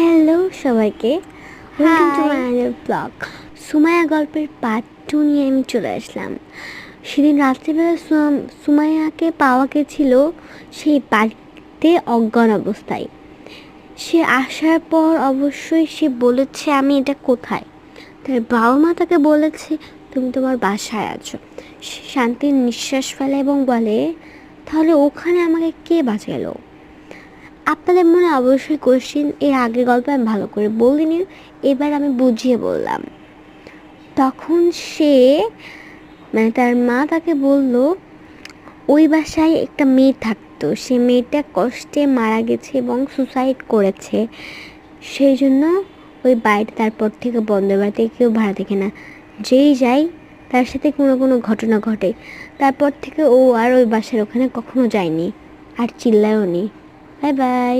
Hello সবাইকে, welcome to hi. My blog. Sumaiya গল্পের part 2 নিয়ে আমি চলে আসলাম। সেদিন রাত্রিবেলা সুমাইয়াকে পাওয়া গেছিল সেই বাড়িতে অজ্ঞান অবস্থায়। সে আসার পর অবশ্যই সে বলেছে আমি এটা কোথায়। তার বাবা মা তাকে বলেছে তুমি তোমার বাসায় আছো। সে শান্তির নিঃশ্বাস ফেলে এবং বলে তাহলে ওখানে আমাকে কে বাঁচালো। আপনাদের মনে অবশ্যই কোশ্চেন, এর আগের গল্প আমি ভালো করে বলিনি, এবার আমি বুঝিয়ে বললাম। তখন সে তার মা তাকে বলল ওই বাসায় একটা মেয়ে থাকতো, সে মেয়েটা কষ্টে মারা গেছে এবং সুসাইড করেছে, সেই জন্য ওই বাড়িটা তারপর থেকে বন্ধ। বাড়িতে কেউ ভাড়া দেখে না, যেই যায় তার সাথে কোনো ঘটনা ঘটে। তারপর থেকে ও আর ওই বাসার ওখানে কখনো যায়নি, আর চিল্লায়ও নি। Bye bye.